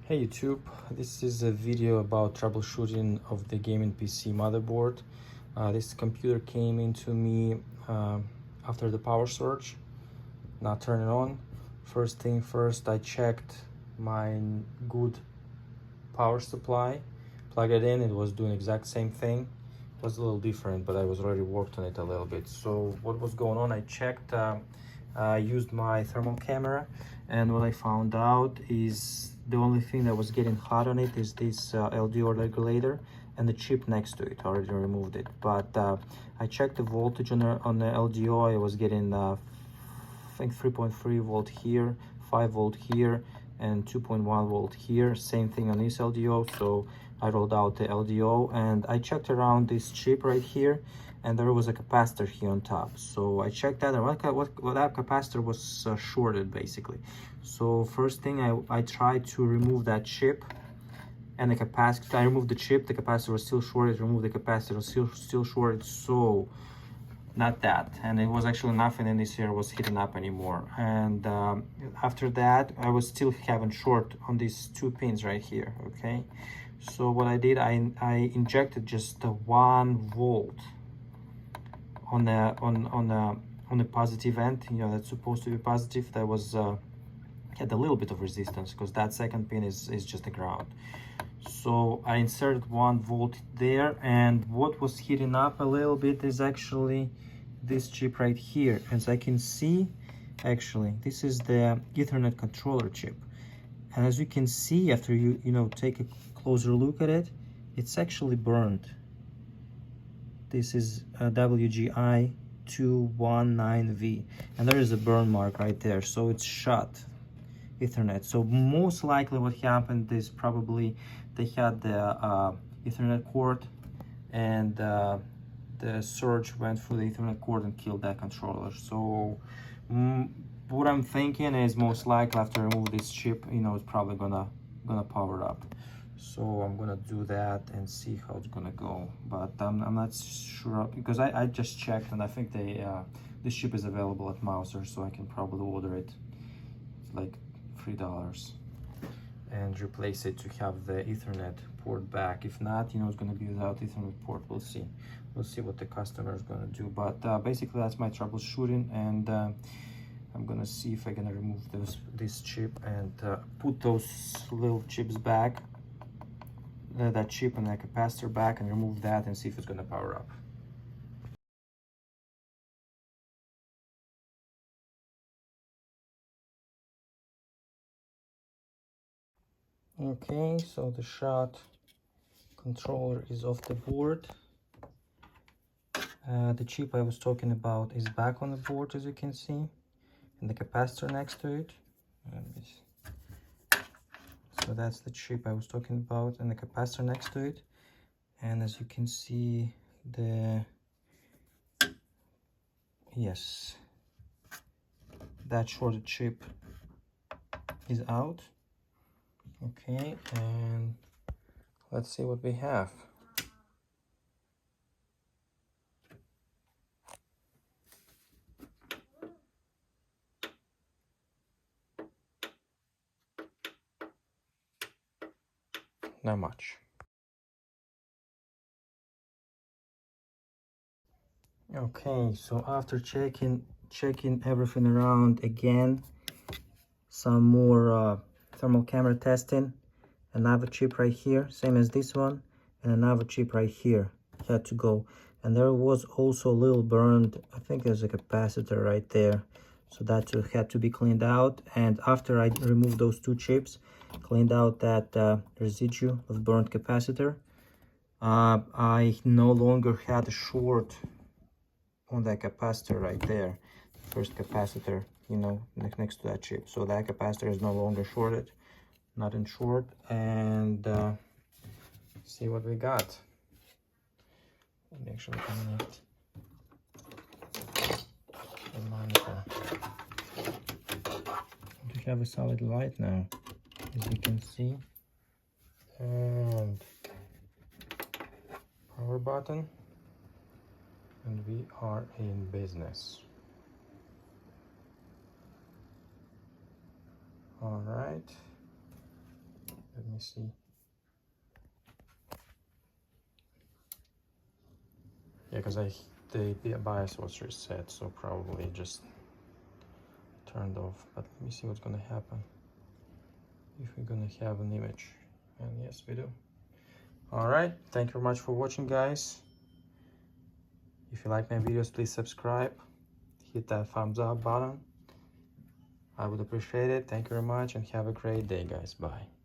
Hey YouTube, this is a video about troubleshooting of the gaming PC motherboard. This computer came into me after the power surge, not turning on. First thing first, I checked my good power supply, plugged it in, it was doing exact same thing. It was a little different, but I was already worked on it a little bit. So what was going on, I checked, I used my thermal camera, and what I found out is the only thing that was getting hot on it is this LDO regulator and the chip next to it. I already removed it, but I checked the voltage on the LDO. I was getting I think 3.3 volt here, 5 volt here, and 2.1 volt here. Same thing on this LDO. So I rolled out the LDO and I checked around this chip right here, and there was a capacitor here on top. So I checked that, and what that capacitor was shorted basically. So first thing, I tried to remove that chip and the capacitor. I removed the chip, the capacitor was still shorted. Remove the capacitor, was still shorted. So not that, and it was actually nothing in this here was heating up anymore. And after that, I was still having short on these two pins right here. Okay, so what I did, I injected just 1 volt on the positive end, you know, that's supposed to be positive. That was had a little bit of resistance because that second pin is just the ground. So I inserted 1 volt there, and what was heating up a little bit is actually this chip right here. As I can see, actually this is the Ethernet controller chip, and as you can see, after you take a closer look at it, it's actually burned. This is a WGI 219V, and there is a burn mark right there, so it's shut Ethernet. So most likely what happened is probably they had the Ethernet cord, and the surge went through the Ethernet cord and killed that controller. So what I'm thinking is most likely after I remove this chip, it's probably gonna power up. So I'm gonna do that and see how it's gonna go, but I'm not sure because I just checked, and I think this chip is available at Mouser, so I can probably order it. It's like $3 and replace it to have the Ethernet port back. If not, it's going to be without Ethernet port. We'll see what the customer is going to do, but basically that's my troubleshooting, and I'm going to see if I can remove this chip and put those little chips back, that chip and that capacitor back, and remove that and see if it's going to power up. Okay, so the shot controller is off the board. The chip I was talking about is back on the board, as you can see, and the capacitor next to it. So that's the chip I was talking about, and the capacitor next to it. And as you can see, that shorted chip is out. Okay, and let's see what we have. Not much. Okay, so after checking everything around again, some more thermal camera testing, another chip right here, same as this one, and another chip right here had to go. And there was also a little burned, I think there's a capacitor right there, so that too had to be cleaned out. And after I removed those two chips, cleaned out that residue of burnt capacitor, I no longer had a short on that capacitor right there, the first capacitor, next to that chip. So that capacitor is no longer shorted, not in short. And see what we got. Let me actually connect the monitor. We have a solid light now, as you can see, and power button, and we are in business. All right, the me see. Yeah, because the BIOS was reset, so probably just turned off. But let me see what's gonna happen if we're gonna have an image. And yes, we do. All right, thank you very much for watching, guys. If you like my videos, please subscribe, hit that thumbs up button. I would appreciate it. Thank you very much and have a great day, guys. Bye.